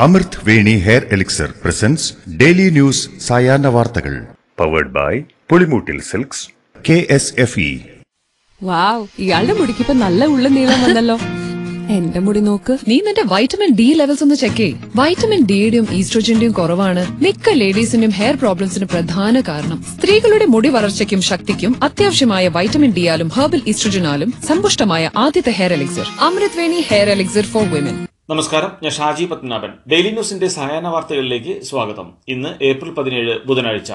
അമൃത് Veni hair elixir presents daily news സായാഹ്ന വാർത്തകൾ powered by Pulimoottil silks KSFE. Wow, ഇയാളുടെ മുടിക്കിപ്പോ നല്ല ഉള്ള നീളം വന്നല്ലോ. എന്റെ മുടി നോക്ക്. നീ നിന്റെ വൈറ്റമിൻ ഡി ലെവൽസ് ഒന്ന് ചെക്ക് ചെയ്യ്. വൈറ്റമിൻ ഡിയുടെയും ഈസ്ട്രോജന്റെയും കുറവാണ് മിക്ക ലേഡീസിന്റെയും ഹെയർ പ്രോബ്ലംസിന് പ്രധാന കാരണം. സ്ത്രീകളുടെ മുടി വളർച്ചയ്ക്കും ശക്തിക്കും അത്യാവശ്യമായ വൈറ്റമിൻ ഡിയാലും ഹെർബൽ ഈസ്ട്രോജനാലും സമ്പുഷ്ടമായ ആദ്യത്തെ hair elixir Amrit Veni hair elixir for women. നമസ്കാരം, ഞാൻ ഷാജി പത്മനാഭൻ. ഡെയിലി ന്യൂസിന്റെ സായാഹ്ന വാർത്തകളിലേക്ക് സ്വാഗതം. ഇന്ന് ഏപ്രിൽ 17 ബുധനാഴ്ച.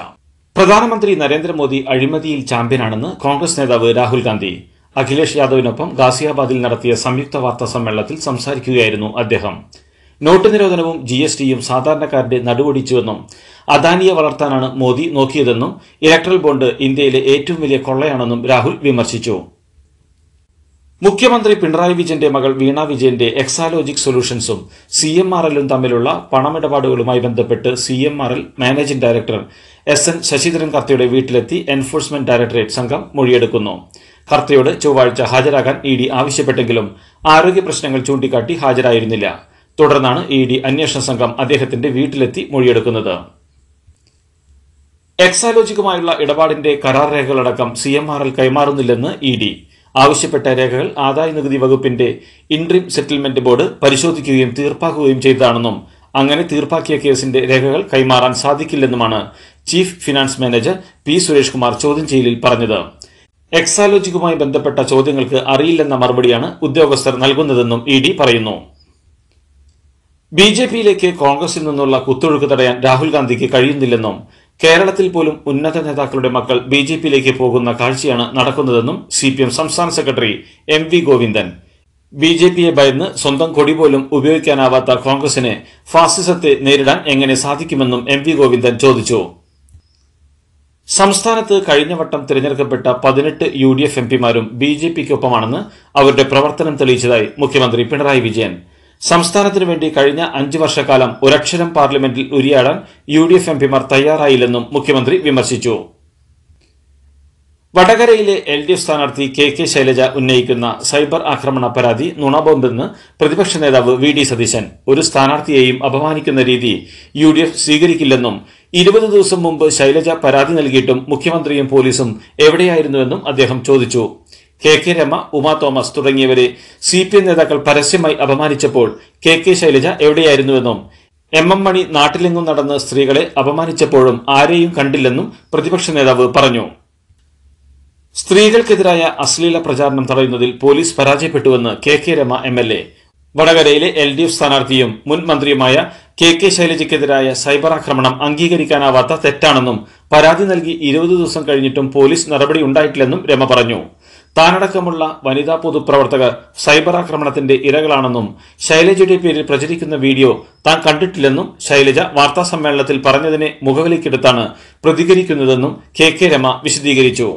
പ്രധാനമന്ത്രി നരേന്ദ്രമോദി അഴിമതിയിൽ ചാമ്പ്യനാണെന്ന് കോൺഗ്രസ് നേതാവ് രാഹുൽ ഗാന്ധി അഖിലേഷ് യാദവിനൊപ്പം ഗാസിയാബാദിൽ നടത്തിയ സംയുക്ത വാർത്താ സമ്മേളനത്തിൽ സംസാരിക്കുകയായിരുന്നു അദ്ദേഹം. നോട്ട് നിരോധനവും GSTയും സാധാരണക്കാരുടെ നടുവൊടിച്ചുവെന്നും അദാനിയെ വളർത്താനാണ് മോദി നോക്കിയതെന്നും ഇലക്ട്രൽ ബോണ്ട് ഇന്ത്യയിലെ ഏറ്റവും വലിയ കൊള്ളയാണെന്നും രാഹുൽ വിമർശിച്ചു. മുഖ്യമന്ത്രി പിണറായി വിജയന്റെ മകൾ വീണ വിജയന്റെ എക്സാലോജിക് സൊല്യൂഷൻസും CMRLും തമ്മിലുള്ള പണമിടപാടുകളുമായി ബന്ധപ്പെട്ട് CMRL managing director SN Sasidharan കർത്തയുടെ വീട്ടിലെത്തി എൻഫോഴ്സ്മെന്റ് ഡയറക്ടറേറ്റ് സംഘം മൊഴിയെടുക്കുന്നു. കർത്തയോട് ചൊവ്വാഴ്ച ഹാജരാകാൻ ED ആവശ്യപ്പെട്ടെങ്കിലും ആരോഗ്യ പ്രശ്നങ്ങൾ ചൂണ്ടിക്കാട്ടി ഹാജരായിരുന്നില്ല. തുടർന്നാണ് ED അന്വേഷണ സംഘം അദ്ദേഹത്തിന്റെ വീട്ടിലെത്തി മൊഴിയെടുക്കുന്നത്. എക്സാലോജിക്കുമായുള്ള ഇടപാടിന്റെ കരാർ രേഖകളടക്കം CMRL കൈമാറുന്നില്ലെന്ന് ED. ആവശ്യപ്പെട്ട രേഖകൾ ആദായനികുതി വകുപ്പിന്റെ ഇൻട്രീം സെറ്റിൽമെന്റ് ബോർഡ് പരിശോധിക്കുകയും തീർപ്പാക്കുകയും ചെയ്തതാണെന്നും അങ്ങനെ തീർപ്പാക്കിയ കേസിന്റെ രേഖകൾ കൈമാറാൻ സാധിക്കില്ലെന്നുമാണ് chief finance manager P. Suresh Kumar ചോദ്യം ചെയ്യലിൽ പറഞ്ഞത്. എക്സാലോജിക്കുമായി ബന്ധപ്പെട്ട ചോദ്യങ്ങൾക്ക് അറിയില്ലെന്ന മറുപടിയാണ് ഉദ്യോഗസ്ഥർ നൽകുന്നതെന്നും ED പറയുന്നു. BJPയിലേക്ക് കോൺഗ്രസിൽ നിന്നുള്ള കുത്തൊഴുക്ക് തടയാൻ രാഹുൽ ഗാന്ധിക്ക് കഴിയുന്നില്ലെന്നും കേരളത്തിൽ പോലും ഉന്നത നേതാക്കളുടെ മക്കൾ BJPയിലേക്ക് പോകുന്ന കാഴ്ചയാണ് നടക്കുന്നതെന്നും CPM സംസ്ഥാന സെക്രട്ടറി MV ഗോവിന്ദൻ. BJPയെ ഭയന്ന് സ്വന്തം കൊടി പോലും ഉപയോഗിക്കാനാവാത്ത കോൺഗ്രസിന് ഫാസിസത്തെ നേരിടാൻ എങ്ങനെ സാധിക്കുമെന്നും MV ഗോവിന്ദൻ ചോദിച്ചു. സംസ്ഥാനത്ത് കഴിഞ്ഞ വട്ടം തിരഞ്ഞെടുക്കപ്പെട്ട 18 UDF MPമാരും BJPക്കൊപ്പമാണെന്ന് അവരുടെ പ്രവർത്തനം തെളിയിച്ചതായി മുഖ്യമന്ത്രി പിണറായി വിജയൻ. സംസ്ഥാനത്തിനു വേണ്ടി കഴിഞ്ഞ 5 വർഷക്കാലം ഒരക്ഷരം പാർലമെന്റിൽ ഉരിയാടാൻ UDF MPമാർ തയ്യാറായില്ലെന്നും മുഖ്യമന്ത്രി വിമർശിച്ചു. വടകരയിലെ LDF സ്ഥാനാർത്ഥി KK ശൈലജ ഉന്നയിക്കുന്ന സൈബർ ആക്രമണ പരാതി നുണബോംബെന്ന് പ്രതിപക്ഷ നേതാവ് VD സതീശൻ. ഒരു സ്ഥാനാർത്ഥിയെയും അപമാനിക്കുന്ന രീതി UDF സ്വീകരിക്കില്ലെന്നും 20 ദിവസം മുമ്പ് ശൈലജ പരാതി നൽകിയിട്ടും മുഖ്യമന്ത്രിയും പോലീസും എവിടെയായിരുന്നുവെന്നും അദ്ദേഹം ചോദിച്ചു. KK രമ, ഉമാ തോമസ് തുടങ്ങിയവരെ CPM നേതാക്കൾ പരസ്യമായി അപമാനിച്ചപ്പോൾ KK ശൈലജ എവിടെയായിരുന്നുവെന്നും MM മണി നാട്ടിലെങ്ങും നടന്ന് സ്ത്രീകളെ അപമാനിച്ചപ്പോഴും ആരെയും കണ്ടില്ലെന്നും പ്രതിപക്ഷ നേതാവ് പറഞ്ഞു. സ്ത്രീകൾക്കെതിരായ അശ്ലീല പ്രചാരണം തടയുന്നതിൽ പോലീസ് പരാജയപ്പെട്ടുവെന്ന് KK രമ MLA. വടകരയിലെ LDF സ്ഥാനാർത്ഥിയും മുൻ മന്ത്രിയുമായ KK ശൈലജയ്ക്കെതിരായ സൈബർ ആക്രമണം അംഗീകരിക്കാനാവാത്ത തെറ്റാണെന്നും പരാതി നൽകി 20 ദിവസം കഴിഞ്ഞിട്ടും പോലീസ് നടപടി ഉണ്ടായിട്ടില്ലെന്നും രമ പറഞ്ഞു. താനടക്കമുള്ള വനിതാ പൊതുപ്രവർത്തകർ സൈബർ ആക്രമണത്തിന്റെ ഇരകളാണെന്നും ശൈലജയുടെ പേരിൽ പ്രചരിക്കുന്ന വീഡിയോ താൻ കണ്ടിട്ടില്ലെന്നും ശൈലജ വാർത്താ സമ്മേളനത്തിൽ പറഞ്ഞതിനെ മുഖവിലക്കെടുത്താണ് പ്രതികരിക്കുന്നതെന്നും KK രമ വിശദീകരിച്ചു.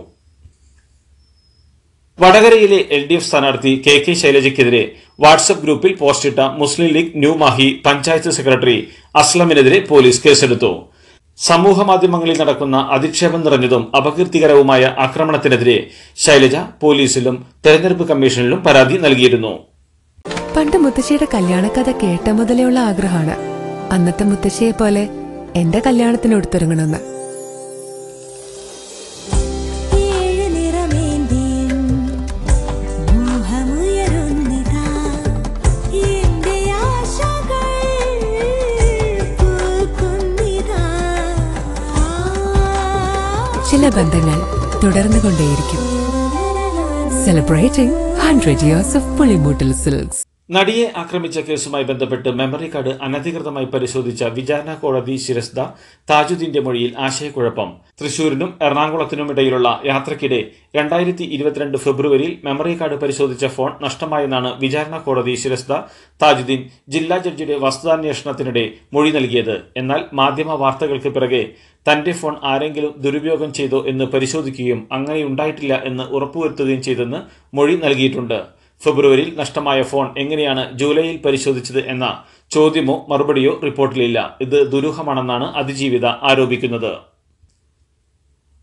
വടകരയിലെ LDF സ്ഥാനാർത്ഥി KK ശൈലജയ്ക്കെതിരെ വാട്സ്ആപ്പ് ഗ്രൂപ്പിൽ പോസ്റ്റിട്ട മുസ്ലിം ലീഗ് ന്യൂ മാഹി പഞ്ചായത്ത് സെക്രട്ടറി അസ്ലമിനെതിരെ പോലീസ് കേസെടുത്തു. സമൂഹമാധ്യമങ്ങളിൽ നടക്കുന്ന അധിക്ഷേപം നിറഞ്ഞതും അപകീർത്തികരവുമായ ആക്രമണത്തിനെതിരെ ശൈലജ പോലീസിലും തെരഞ്ഞെടുപ്പ് കമ്മീഷനിലും പരാതി നൽകിയിരുന്നു. പണ്ട് മുത്തശ്ശിയുടെ കല്യാണക്കഥ കേട്ട മുതലെയുള്ള ആഗ്രഹമാണ് അന്നത്തെ മുത്തശ്ശിയെ പോലെ എന്റെ കല്യാണത്തിന് എടുത്തൊരുങ്ങണമെന്ന്. ചില ബന്ധങ്ങൾ തുടർന്നുകൊണ്ടേയിരിക്കും. Celebrating 100 years of Pulimoottil silks. നടിയെ ആക്രമിച്ച കേസുമായി ബന്ധപ്പെട്ട് മെമ്മറി കാർഡ് അനധികൃതമായി പരിശോധിച്ച വിചാരണ കോടതി ശിരസ്ത താജുദ്ദീന്റെ മൊഴിയിൽ ആശയക്കുഴപ്പം. തൃശൂരിനും എറണാകുളത്തിനുമിടയിലുള്ള യാത്രയ്ക്കിടെ 2022 ഫെബ്രുവരിയിൽ മെമ്മറി കാർഡ് പരിശോധിച്ച ഫോൺ നഷ്ടമായെന്നാണ് വിചാരണ കോടതി ശിരസ്ത താജുദ്ദീൻ ജില്ലാ ജഡ്ജിയുടെ വസ്തുതാന്വേഷണത്തിനിടെ മൊഴി നൽകിയത്. എന്നാൽ മാധ്യമ വാർത്തകൾക്ക് പിറകെ തന്റെ ഫോൺ ആരെങ്കിലും ദുരുപയോഗം ചെയ്തോ എന്ന് പരിശോധിക്കുകയും അങ്ങനെയുണ്ടായിട്ടില്ല എന്ന് ഉറപ്പുവരുത്തുകയും ചെയ്തെന്ന് മൊഴി നൽകിയിട്ടുണ്ട്. ഫെബ്രുവരിയിൽ നഷ്ടമായ ഫോൺ എങ്ങനെയാണ് ജൂലൈയിൽ പരിശോധിച്ചത് എന്ന ചോദ്യമോ മറുപടിയോ റിപ്പോർട്ടിലില്ല. ഇത് ദുരൂഹമാണെന്നാണ് അതിജീവിത ആരോപിക്കുന്നത്.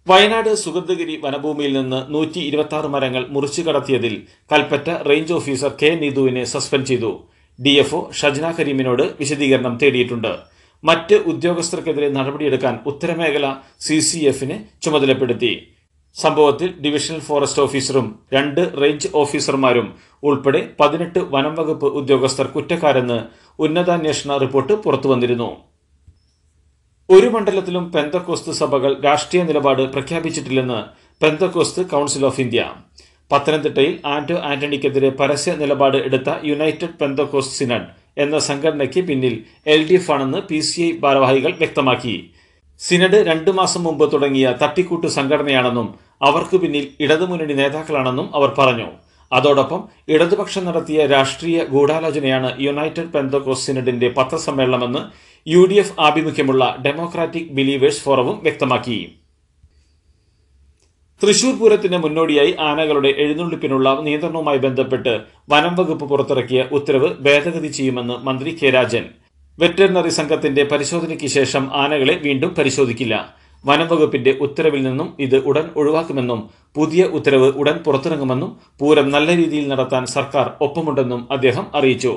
വയനാട് സുഗന്ധഗിരി വനഭൂമിയിൽ നിന്ന് 126 മരങ്ങൾ മുറിച്ചു കടത്തിയതിൽ കൽപ്പറ്റ റേഞ്ച് ഓഫീസർ K. നീതുവിനെ സസ്പെൻഡ് ചെയ്തു. DFO ഷജ്ന കരീമിനോട് വിശദീകരണം തേടിയിട്ടുണ്ട്. മറ്റ് ഉദ്യോഗസ്ഥർക്കെതിരെ നടപടിയെടുക്കാൻ ഉത്തരമേഖല CCFനെ ചുമതലപ്പെടുത്തി. സംഭവത്തിൽ ഡിവിഷണൽ ഫോറസ്റ്റ് ഓഫീസറും 2 റേഞ്ച് ഓഫീസർമാരും ഉൾപ്പെടെ 18 വനം വകുപ്പ് ഉദ്യോഗസ്ഥർ കുറ്റക്കാരെന്ന് ഉന്നതാന്വേഷണ റിപ്പോർട്ട് പുറത്തുവന്നിരുന്നു. ഒരു മണ്ഡലത്തിലും പെന്തക്കോസ്ത് സഭകൾ രാഷ്ട്രീയ നിലപാട് പ്രഖ്യാപിച്ചിട്ടില്ലെന്ന് പെന്തക്കോസ്ത് കൗൺസിൽ ഓഫ് ഇന്ത്യ. പത്തനംതിട്ടയിൽ ആന്റണിക്കെതിരെ പരസ്യ നിലപാട് എടുത്ത യുണൈറ്റഡ് പെന്തക്കോസ്റ്റ് സിനഡ് എന്ന സംഘടനയ്ക്ക് പിന്നിൽ LDF ആണെന്ന് PCI ഭാരവാഹികൾ വ്യക്തമാക്കി. സിനഡ് 2 മാസം മുമ്പ് തുടങ്ങിയ തട്ടിക്കൂട്ട് സംഘടനയാണെന്നും അവർക്ക് പിന്നിൽ ഇടതുമുന്നണി നേതാക്കളാണെന്നും അവർ പറഞ്ഞു. അതോടൊപ്പം ഇടതുപക്ഷം നടത്തിയ രാഷ്ട്രീയ ഗൂഢാലോചനയാണ് യുണൈറ്റഡ് പെന്തക്കോസ്റ്റ് സിനഡിന്റെ പത്രസമ്മേളനമെന്ന് UDF ആഭിമുഖ്യമുള്ള ഡെമോക്രാറ്റിക് ബിലീവേഴ്സ് ഫോറവും വ്യക്തമാക്കി. തൃശൂർ പൂരത്തിന് മുന്നോടിയായി ആനകളുടെ എഴുന്നള്ളിപ്പിനുള്ള നിയന്ത്രണവുമായി ബന്ധപ്പെട്ട് വനം വകുപ്പ് പുറത്തിറക്കിയ ഉത്തരവ് ഭേദഗതി ചെയ്യുമെന്ന് മന്ത്രി K. രാജൻ. വെറ്ററിനറി സംഘത്തിന്റെ പരിശോധനയ്ക്ക് ശേഷം ആനകളെ വീണ്ടും പരിശോധിക്കില്ല. വനം വകുപ്പിന്റെ ഉത്തരവിൽ നിന്നും ഇത് ഉടൻ ഒഴിവാക്കുമെന്നും പുതിയ ഉത്തരവ് ഉടൻ പുറത്തിറങ്ങുമെന്നും പൂരം നല്ല രീതിയിൽ നടത്താൻ സർക്കാർ ഒപ്പമുണ്ടെന്നും അദ്ദേഹം അറിയിച്ചു.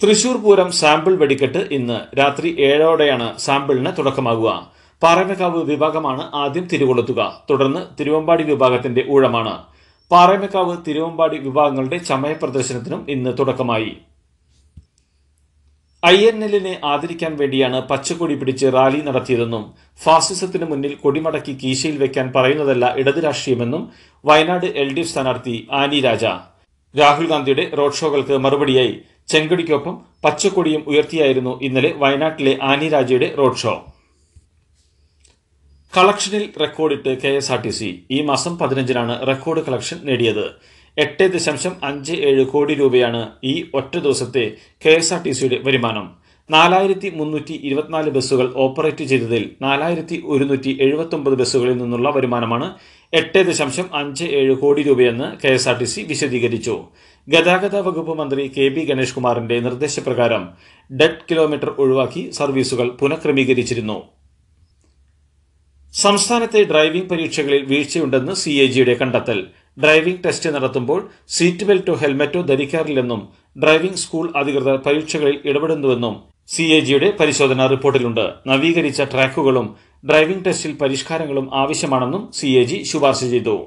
തൃശൂർ പൂരം സാമ്പിൾ വെടിക്കെട്ട് ഇന്ന് രാത്രി 7ഓടെയാണ് സാമ്പിളിന് തുടക്കമാകുക. പാറമേക്കാവ് വിഭാഗമാണ് ആദ്യം തിരികൊളുത്തുക. തുടർന്ന് തിരുവമ്പാടി വിഭാഗത്തിന്റെ ഊഴമാണ്. പാറമേക്കാവ് തിരുവമ്പാടി വിഭാഗങ്ങളുടെ ചമയ പ്രദർശനത്തിനും ഇന്ന് തുടക്കമായി. INLനെ ആദരിക്കാൻ വേണ്ടിയാണ് പച്ചക്കൊടി പിടിച്ച് റാലി നടത്തിയതെന്നും ഫാസിസത്തിന് മുന്നിൽ കൊടിമടക്കി കീശയിൽ വെക്കാൻ പറയുന്നതല്ല ഇടത് രാഷ്ട്രീയമെന്നും വയനാട് LDF സ്ഥാനാർത്ഥി ആനി രാജ. രാഹുൽ ഗാന്ധിയുടെ റോഡ് ഷോകൾക്ക് മറുപടിയായി ചെങ്കൊടിക്കൊപ്പം പച്ചക്കൊടിയും ഉയർത്തിയായിരുന്നു ഇന്നലെ വയനാട്ടിലെ ആനി രാജയുടെ റോഡ് ഷോ. കളക്ഷനിൽ റെക്കോർഡിട്ട് KSRTC. ഈ മാസം 15-നാണ് റെക്കോർഡ് കളക്ഷൻ നേടിയത്. 8.57 കോടി രൂപയാണ് ഈ ഒറ്റ ദിവസത്തെ KSRTCയുടെ വരുമാനം. 4324 ബസ്സുകൾ ഓപ്പറേറ്റ് ചെയ്തതിൽ 4179 ബസ്സുകളിൽ നിന്നുള്ള വരുമാനമാണ് 8.57 കോടി രൂപയെന്ന് KSRTC വിശദീകരിച്ചു. ഗതാഗത വകുപ്പ് മന്ത്രി KB ഗണേഷ് കുമാറിന്റെ നിർദ്ദേശപ്രകാരം ഡെഡ് കിലോമീറ്റർ ഒഴിവാക്കി സർവീസുകൾ പുനഃക്രമീകരിച്ചിരുന്നു. സംസ്ഥാനത്തെ ഡ്രൈവിംഗ് പരീക്ഷകളിൽ വീഴ്ചയുണ്ടെന്ന് CAGയുടെ കണ്ടെത്തൽ. ഡ്രൈവിംഗ് ടെസ്റ്റ് നടത്തുമ്പോൾ സീറ്റ് ബെൽറ്റോ ഹെൽമറ്റോ ധരിക്കാറില്ലെന്നും ഡ്രൈവിംഗ് സ്കൂൾ അധികൃതർ പരീക്ഷകളിൽ ഇടപെടുന്നുവെന്നും CAGയുടെ പരിശോധനാ റിപ്പോർട്ടിലുണ്ട്. നവീകരിച്ച ട്രാക്കുകളും ഡ്രൈവിംഗ് ടെസ്റ്റിൽ പരിഷ്കാരങ്ങളും ആവശ്യമാണെന്നും CAG ശുപാർശ ചെയ്തു.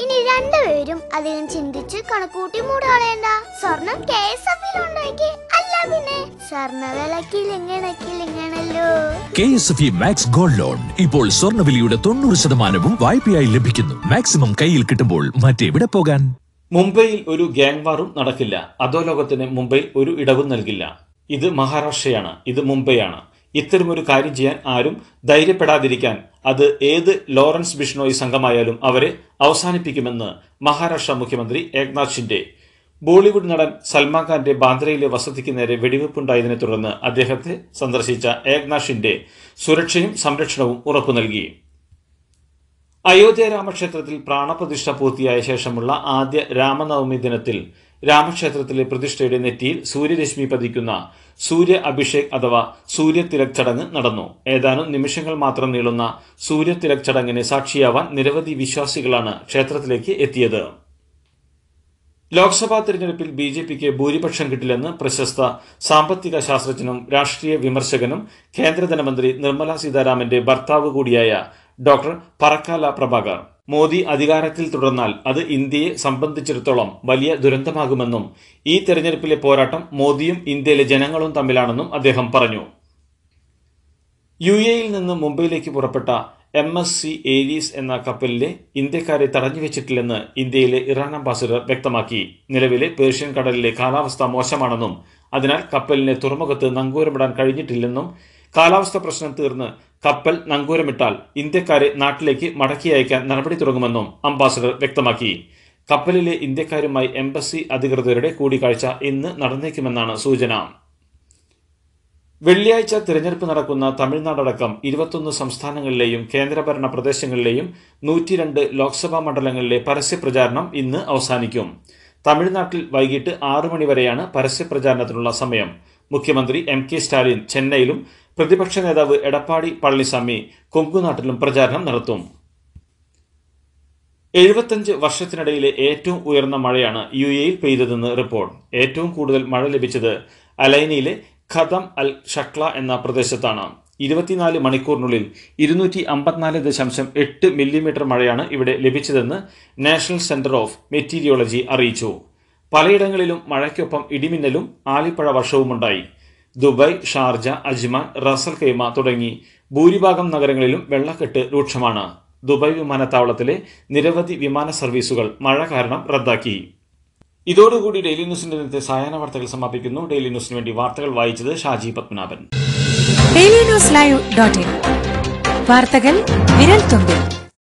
ഇനി രണ്ടുപേരും അധികം ചിന്തിച്ച് കണക്കൂട്ടി മൂടാളേണ്ട. സ്വർണം KSFയിലുണ്ടാക്കി അല്ല പിന്നെ സ്വർണ്ണവിലക്കിലിങ്ങണല്ലോ. KSF മാക്സ് ഗോൾഡ് ലോൺ ഇപ്പോൾ സ്വർണ്ണവിലയുടെ 90% വായ്പയായി ലഭിക്കുന്നു. മാക്സിമം കയ്യിൽ കിട്ടുമ്പോൾ മറ്റെവിടെ പോകാൻ? മുംബൈയിൽ ഒരു ഗ്യാങ് വാറും നടക്കില്ല. അധോലോകത്തിന് മുംബൈ ഒരു ഇടവും നൽകില്ല. ഇത് മഹാരാഷ്ട്രയാണ്, ഇത് മുംബൈയാണ്. ഇത്തരമൊരു കാര്യം ചെയ്യാൻ ആരും ധൈര്യപ്പെടാതിരിക്കാൻ അത് ഏത് ലോറൻസ് ബിഷ്ണോയി സംഘമായാലും അവരെ അവസാനിപ്പിക്കുമെന്ന് മഹാരാഷ്ട്ര മുഖ്യമന്ത്രി ഏക്നാഥ് ഷിൻഡെ. ബോളിവുഡ് നടൻ സൽമാൻ ഖാന്റെ ബാന്ദ്രയിലെ വസതിക്ക് നേരെ വെടിവെപ്പുണ്ടായതിനെ തുടർന്ന് അദ്ദേഹത്തെ സന്ദർശിച്ച ഏക്നാഥ് ഷിൻഡെ സുരക്ഷയും സംരക്ഷണവും ഉറപ്പു നൽകി. അയോധ്യ രാമക്ഷേത്രത്തിൽ പ്രാണപ്രതിഷ്ഠ പൂർത്തിയായ ശേഷമുള്ള ആദ്യ രാമനവമി ദിനത്തിൽ രാമക്ഷേത്രത്തിലെ പ്രതിഷ്ഠയുടെ നെറ്റിയിൽ സൂര്യരശ്മി പതിക്കുന്ന സൂര്യ അഭിഷേക് അഥവാ സൂര്യതിലക് ചടങ്ങ് നടന്നു. ഏതാനും നിമിഷങ്ങൾ മാത്രം നീളുന്ന സൂര്യതിലക് ചടങ്ങിന് സാക്ഷിയാവാൻ നിരവധി വിശ്വാസികളാണ് ക്ഷേത്രത്തിലേക്ക് എത്തിയത്. ലോക്സഭാ തിരഞ്ഞെടുപ്പിൽ BJPക്ക് ഭൂരിപക്ഷം കിട്ടില്ലെന്ന് പ്രശസ്ത സാമ്പത്തിക ശാസ്ത്രജ്ഞനും രാഷ്ട്രീയ വിമർശകനും കേന്ദ്ര ധനമന്ത്രി നിർമ്മല സീതാരാമന്റെ ഭർത്താവ് കൂടിയായ ഡോക്ടർ പറക്കാല പ്രഭാകർ. മോദി അധികാരത്തിൽ തുടർന്നാൽ അത് ഇന്ത്യയെ സംബന്ധിച്ചിടത്തോളം വലിയ ദുരന്തമാകുമെന്നും ഈ തെരഞ്ഞെടുപ്പിലെ പോരാട്ടം മോദിയും ഇന്ത്യയിലെ ജനങ്ങളും തമ്മിലാണെന്നും അദ്ദേഹം പറഞ്ഞു. UAEയിൽ നിന്ന് മുംബൈയിലേക്ക് പുറപ്പെട്ട MSC ഏരീസ് എന്ന കപ്പലിലെ ഇന്ത്യക്കാരെ തടഞ്ഞുവെച്ചിട്ടില്ലെന്ന് ഇന്ത്യയിലെ ഇറാൻ അംബാസിഡർ വ്യക്തമാക്കി. നിലവിലെ പേർഷ്യൻ കടലിലെ കാലാവസ്ഥ മോശമാണെന്നും അതിനാൽ കപ്പലിനെ തുറമുഖത്ത് നങ്കൂരമിടാൻ കഴിഞ്ഞിട്ടില്ലെന്നും കാലാവസ്ഥ പ്രശ്നം തീർന്ന് കപ്പൽ നങ്കൂരമിട്ടാൽ ഇന്ത്യക്കാരെ നാട്ടിലേക്ക് മടക്കി അയക്കാൻ നടപടി തുടങ്ങുമെന്നും അംബാസിഡർ വ്യക്തമാക്കി. കപ്പലിലെ ഇന്ത്യക്കാരുമായി എംബസി അധികൃതരുടെ കൂടിക്കാഴ്ച ഇന്ന് നടന്നേക്കുമെന്നാണ് സൂചന. വെള്ളിയാഴ്ച തിരഞ്ഞെടുപ്പ് നടക്കുന്ന തമിഴ്നാടടക്കം 21 സംസ്ഥാനങ്ങളിലെയും കേന്ദ്രഭരണ പ്രദേശങ്ങളിലെയും 102 ലോക്സഭാ മണ്ഡലങ്ങളിലെ പരസ്യപ്രചാരണം ഇന്ന് അവസാനിക്കും. തമിഴ്നാട്ടിൽ വൈകിട്ട് 6 മണി വരെയാണ് പരസ്യപ്രചാരണത്തിനുള്ള സമയം. മുഖ്യമന്ത്രി MK സ്റ്റാലിൻ ചെന്നൈയിലും പ്രതിപക്ഷ നേതാവ് എടപ്പാടി പളനിസ്വാമി കൊങ്കുനാട്ടിലും പ്രചാരണം നടത്തും. 75 വർഷത്തിനിടയിലെ ഏറ്റവും ഉയർന്ന മഴയാണ് UAE പെയ്തതെന്ന് റിപ്പോർട്ട്. ഏറ്റവും കൂടുതൽ മഴ ലഭിച്ചത് അലൈനയിലെ ഖദം അൽ ഷക്ല എന്ന പ്രദേശത്താണ്. 24 മണിക്കൂറിനുള്ളിൽ 254.8 മില്ലിമീറ്റർ മഴയാണ് ഇവിടെ ലഭിച്ചതെന്ന് നാഷണൽ സെന്റർ ഓഫ് മെറ്റീരിയോളജി അറിയിച്ചു. പലയിടങ്ങളിലും മഴയ്ക്കൊപ്പം ഇടിമിന്നലും ആലിപ്പഴ വർഷവുമുണ്ടായി. Dubai, Sharjah, Ajman, Ras al Khaimah തുടങ്ങി ഭൂരിഭാഗം നഗരങ്ങളിലും വെള്ളക്കെട്ട് രൂക്ഷമാണ്. ദുബായ് വിമാനത്താവളത്തിലെ നിരവധി വിമാന സർവീസുകൾ മഴ കാരണം റദ്ദാക്കി. ഇതോടുകൂടി ഡെയിലി ന്യൂസിന്റെ ഇന്നത്തെ സായാഹ്ന വാർത്തകൾ സമാപിക്കുന്നു. ഡെയിലി ന്യൂസിന് വേണ്ടി വാർത്തകൾ വായിച്ചത് ഷാജി പത്മനാഭൻ. DailyNewsLive.in വാർത്തകൾ വിരൽ തുമ്പിൽ.